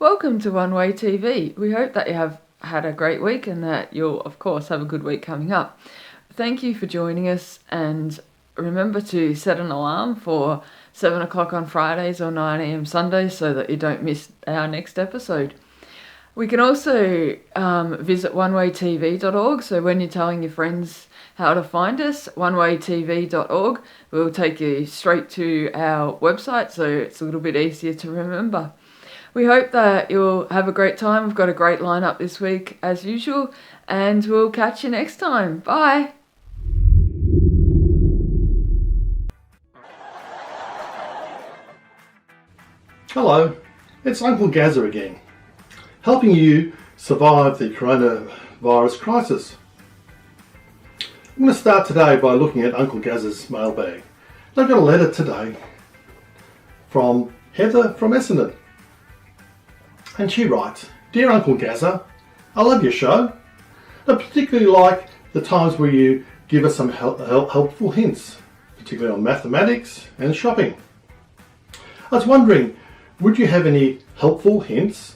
Welcome to One Way TV. We hope that you have had a great week and that you'll, of course, have a good week coming up. Thank you for joining us, and remember to set an alarm for 7 o'clock on Fridays or 9 a.m. Sundays so that you don't miss our next episode. We can also visit onewaytv.org, so when you're telling your friends how to find us, onewaytv.org will take you straight to our website, so it's a little bit easier to remember. We hope that you'll have a great time. We've got a great lineup this week as usual, and we'll catch you next time. Bye. Hello, it's Uncle Gazza again, helping you survive the coronavirus crisis. I'm going to start today by looking at Uncle Gazza's mailbag. I've got a letter today from Heather from Essendon. And she writes, "Dear Uncle Gazza, I love your show. I particularly like the times where you give us some helpful hints, particularly on mathematics and shopping. I was wondering, would you have any helpful hints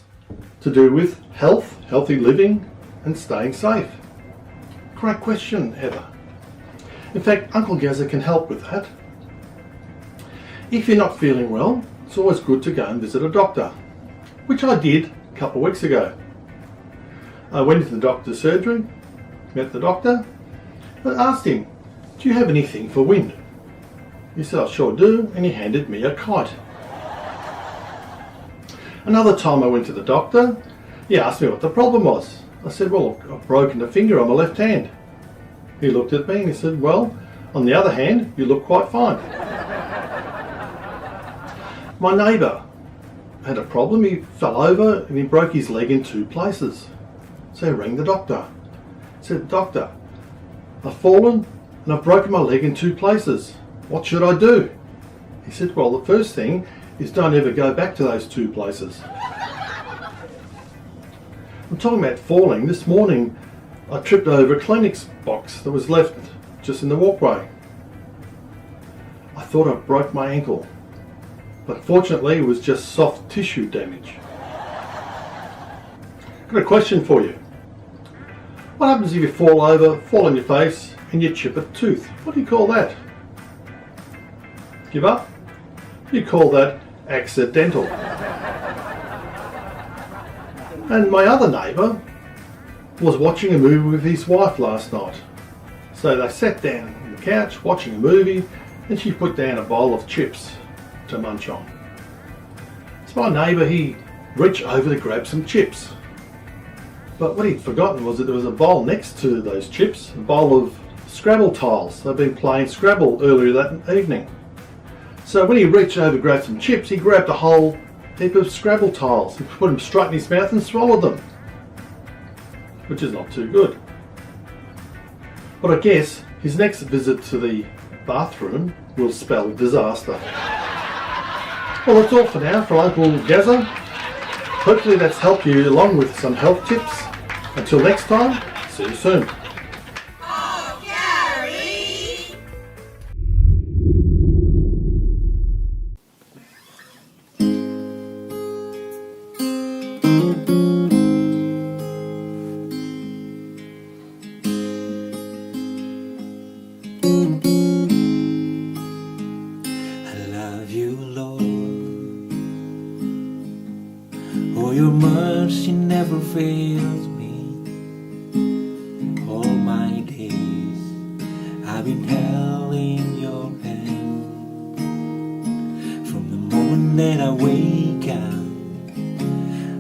to do with health, healthy living and staying safe?" Great question, Heather. In fact, Uncle Gazza can help with that. If you're not feeling well, it's always good to go and visit a doctor, which I did a couple of weeks ago. I went into the doctor's surgery, met the doctor, and asked him, "Do you have anything for wind?" He said, "I sure do," and he handed me a kite. Another time I went to the doctor, he asked me what the problem was. I said, "Well, I've broken a finger on my left hand." He looked at me and he said, "Well, on the other hand, you look quite fine." My neighbour had a problem. He fell over and he broke his leg in 2 places. So he rang the doctor. He said, "Doctor, I've fallen and I've broken my leg in 2 places. What should I do?" He said, "Well, the first thing is don't ever go back to those 2 places." I'm talking about falling. This morning I tripped over a Kleenex box that was left just in the walkway. I thought I broke my ankle, but fortunately it was just soft tissue damage. Got a question for you. What happens if you fall over, fall on your face and you chip a tooth? What do you call that? Give up? You call that accidental. And my other neighbour was watching a movie with his wife last night. So they sat down on the couch watching a movie and she put down a bowl of chips to munch on. So my neighbour, he reached over to grab some chips. But what he'd forgotten was that there was a bowl next to those chips, a bowl of Scrabble tiles. They'd been playing Scrabble earlier that evening. So when he reached over to grab some chips, he grabbed a whole heap of Scrabble tiles. He put them straight in his mouth and swallowed them, which is not too good. But I guess his next visit to the bathroom will spell disaster. Well, that's all for now from Uncle Gazza. Hopefully that's helped you along with some health tips. Until next time, see you soon. Oh, your mercy never fails me. All my days I've been held in your hand. From the moment that I wake up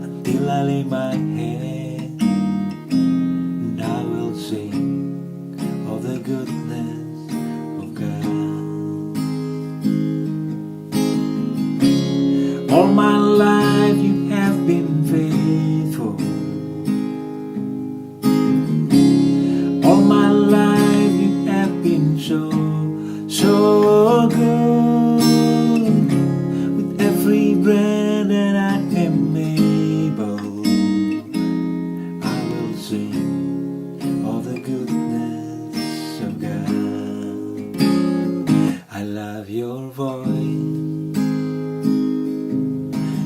until I lay my head, and I will sing of the goodness of God. All my life you have been faithful. All my life you have been so, so good. With every breath that I am able, I will sing of the goodness of God. I love your voice.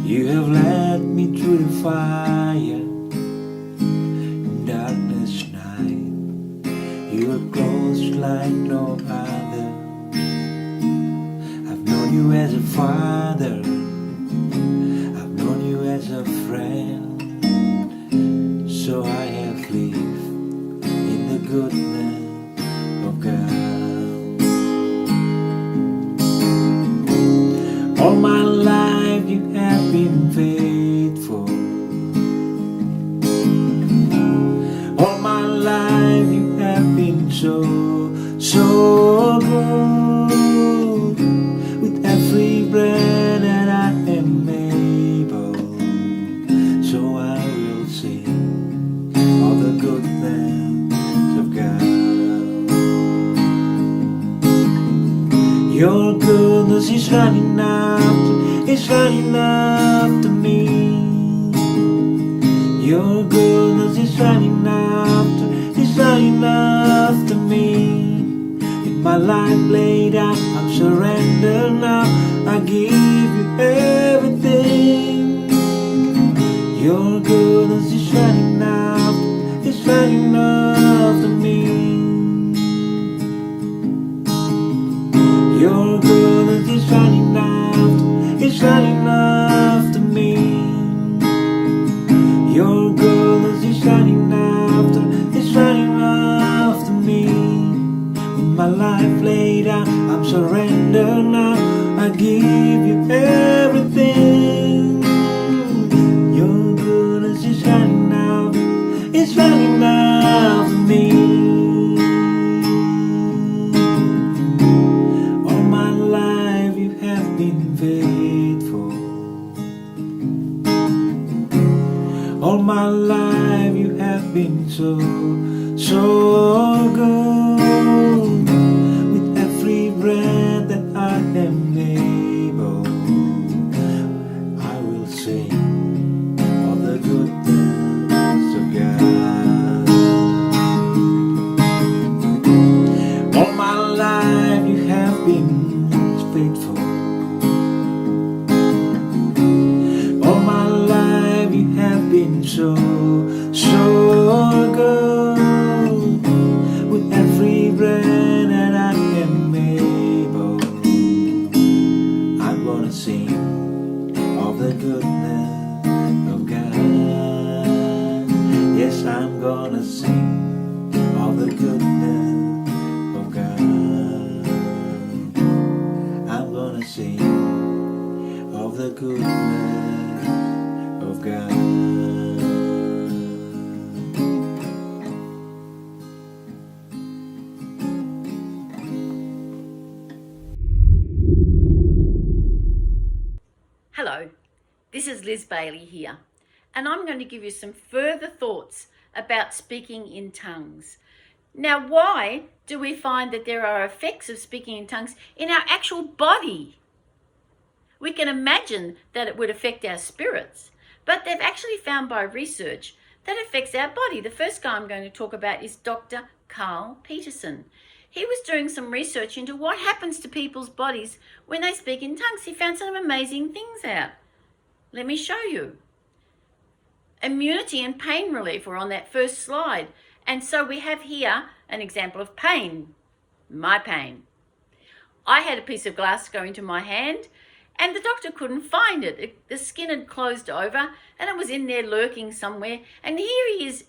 You have led me through the fire, darkness night. You are close like no other. I've known you as a father, I've known you as a friend. So I have lived in the goodness of God. All my life you have been faithful. All my life you have been so good. With every breath that I am able, so I will sing all the goodness of God. Your goodness is running after me. Your goodness is running after me. With my life laid out, I'm surrendered now. I give you everything. Your goodness is running after me. Your goodness is running after me. Your goodness is running after me. With my life laid out, I'm surrendered now. I give you everything. Your goodness is running after me. All my life you have been faithful. All my life you have been so good. With every breath that I am able, I will sing all the goodness of God. All my life you have been faithful. All my life you have been so good. With every breath that I am able, I'm gonna sing all the goodness of God. Yes, I'm gonna sing all the goodness of God. I'm gonna sing all the goodness of God. Hello, this is Liz Bailey here, and I'm going to give you some further thoughts about speaking in tongues. Now, why do we find that there are effects of speaking in tongues in our actual body? We can imagine that it would affect our spirits, but they've actually found by research that affects our body. The first guy I'm going to talk about is Dr. Carl Peterson. He was doing some research into what happens to people's bodies when they speak in tongues. He found some amazing things out. Let me show you. Immunity and pain relief are on that first slide. And so we have here an example of pain, my pain. I had a piece of glass go into my hand and the doctor couldn't find it. The skin had closed over and it was in there lurking somewhere. And here he is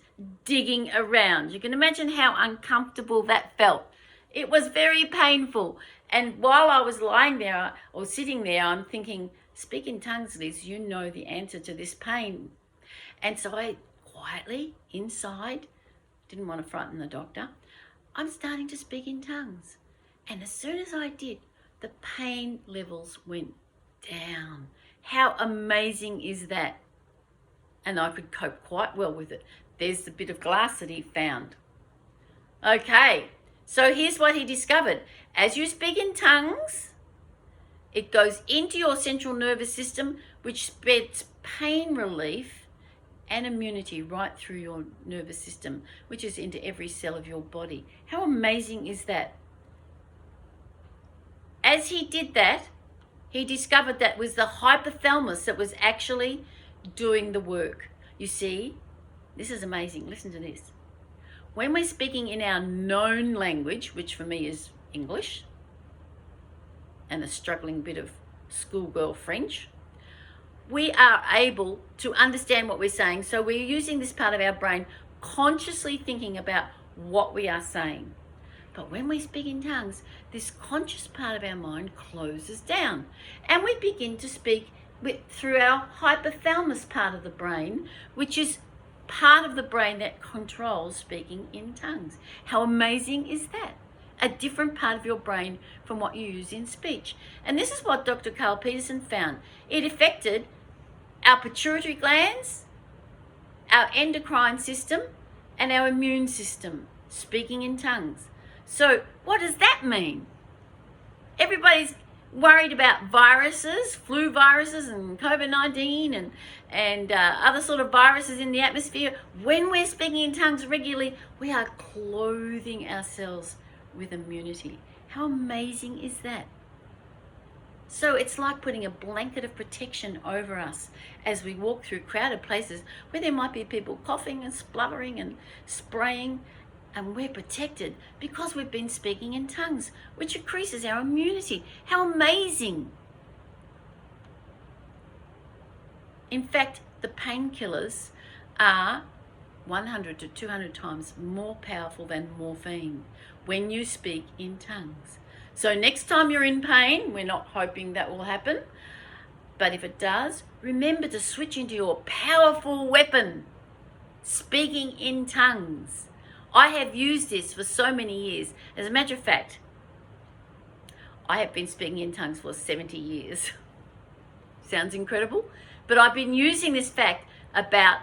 digging around. You can imagine how uncomfortable that felt. It was very painful. And while I was lying there or sitting there, I'm thinking, speak in tongues, Liz, you know the answer to this pain. And so I quietly, inside, didn't want to frighten the doctor, I'm starting to speak in tongues. And as soon as I did, the pain levels went down. How amazing is that? And I could cope quite well with it. There's the bit of glass that he found. Okay, so here's what he discovered. As you speak in tongues, it goes into your central nervous system, which spreads pain relief and immunity right through your nervous system, which is into every cell of your body. How amazing is that? As he did that, he discovered that was the hypothalamus that was actually doing the work. You see, this is amazing. Listen to this. When we're speaking in our known language, which for me is English and a struggling bit of schoolgirl French, we are able to understand what we're saying. So we're using this part of our brain consciously thinking about what we are saying. But when we speak in tongues, this conscious part of our mind closes down and we begin to speak through our hypothalamus part of the brain, which is part of the brain that controls speaking in tongues. How amazing is that? A different part of your brain from what you use in speech. And this is what Dr. Carl Peterson found. It affected our pituitary glands, our endocrine system, and our immune system, speaking in tongues. So what does that mean? Everybody's worried about viruses, flu viruses and COVID-19 and other sort of viruses in the atmosphere. When we're speaking in tongues regularly, we are clothing ourselves with immunity. How amazing is that? So it's like putting a blanket of protection over us as we walk through crowded places where there might be people coughing and spluttering and spraying, and we're protected because we've been speaking in tongues, which increases our immunity. How amazing! In fact, the painkillers are 100 to 200 times more powerful than morphine when you speak in tongues. So next time you're in pain, we're not hoping that will happen, but if it does, remember to switch into your powerful weapon, speaking in tongues. I have used this for so many years. As a matter of fact, I have been speaking in tongues for 70 years. Sounds incredible, but I've been using this fact about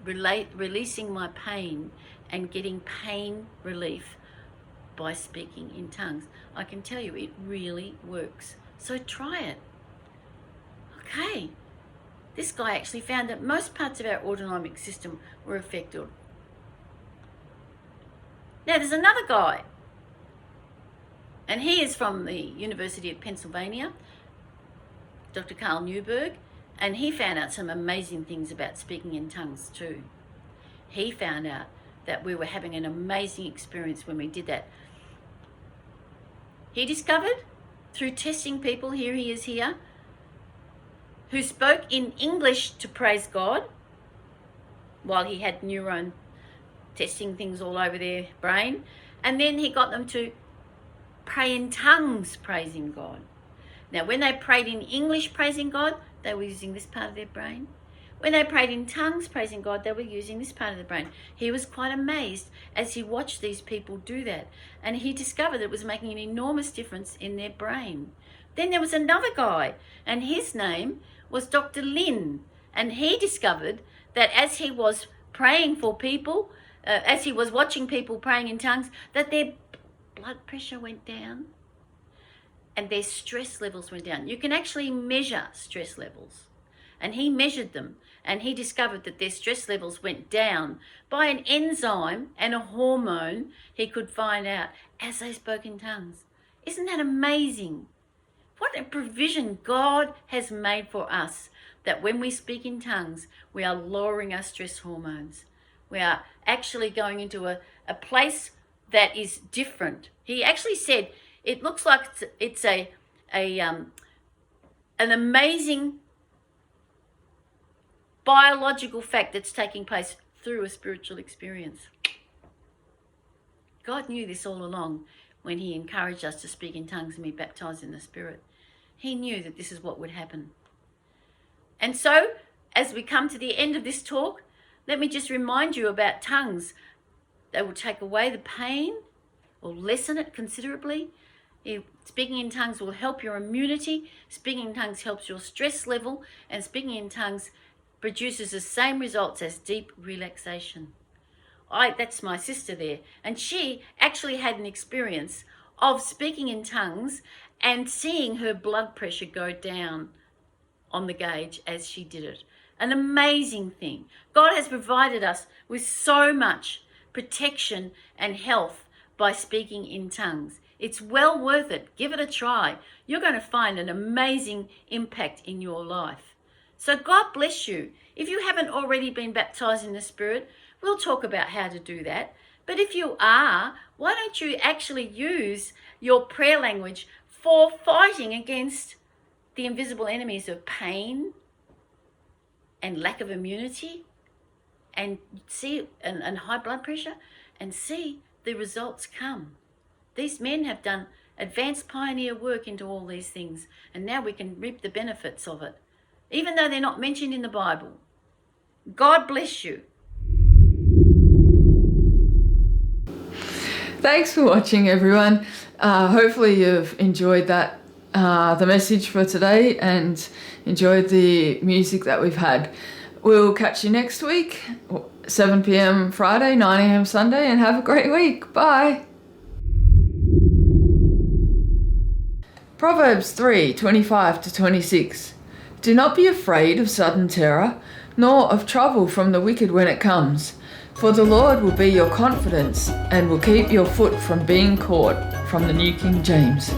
releasing my pain and getting pain relief by speaking in tongues. I can tell you it really works. So try it. Okay. This guy actually found that most parts of our autonomic system were affected. Now there's another guy, and he is from the University of Pennsylvania, Dr. Carl Newberg, and he found out some amazing things about speaking in tongues too. He found out that we were having an amazing experience when we did that. He discovered through testing people, here he is here, who spoke in English to praise God while he had neuron testing things all over their brain, and then he got them to pray in tongues praising God. Now when they prayed in English praising God, they were using this part of their brain. When they prayed in tongues praising God, they were using this part of the brain. He was quite amazed as he watched these people do that, and he discovered it was making an enormous difference in their brain. Then there was another guy, and his name was Dr. Lin, and he discovered that as he was praying for people, as he was watching people praying in tongues, that their blood pressure went down and their stress levels went down. You can actually measure stress levels. And he measured them, and he discovered that their stress levels went down by an enzyme and a hormone he could find out as they spoke in tongues. Isn't that amazing? What a provision God has made for us, that when we speak in tongues, we are lowering our stress hormones. We are actually going into a place that is different. He actually said it looks like it's an amazing biological fact that's taking place through a spiritual experience. God knew this all along when he encouraged us to speak in tongues and be baptized in the Spirit. He knew that this is what would happen. And so, as we come to the end of this talk, let me just remind you about tongues. They will take away the pain or lessen it considerably. Speaking in tongues will help your immunity. Speaking in tongues helps your stress level. And speaking in tongues produces the same results as deep relaxation. That's my sister there. And she actually had an experience of speaking in tongues and seeing her blood pressure go down on the gauge as she did it. An amazing thing. God has provided us with so much protection and health by speaking in tongues. It's well worth it. Give it a try. You're going to find an amazing impact in your life. So God bless you. If you haven't already been baptized in the Spirit, we'll talk about how to do that. But if you are, why don't you actually use your prayer language for fighting against the invisible enemies of pain and lack of immunity and high blood pressure, and see the results come. These men have done advanced pioneer work into all these things, and now we can reap the benefits of it, even though they're not mentioned in the Bible. God bless you. Thanks for watching, everyone. Hopefully you've enjoyed that, the message for today, and enjoyed the music that we've had. We'll catch you next week, 7 p.m. Friday, 9 a.m. Sunday, and have a great week. Bye. Proverbs 3:25-26. Do not be afraid of sudden terror, nor of trouble from the wicked when it comes. For the Lord will be your confidence and will keep your foot from being caught. From the New King James.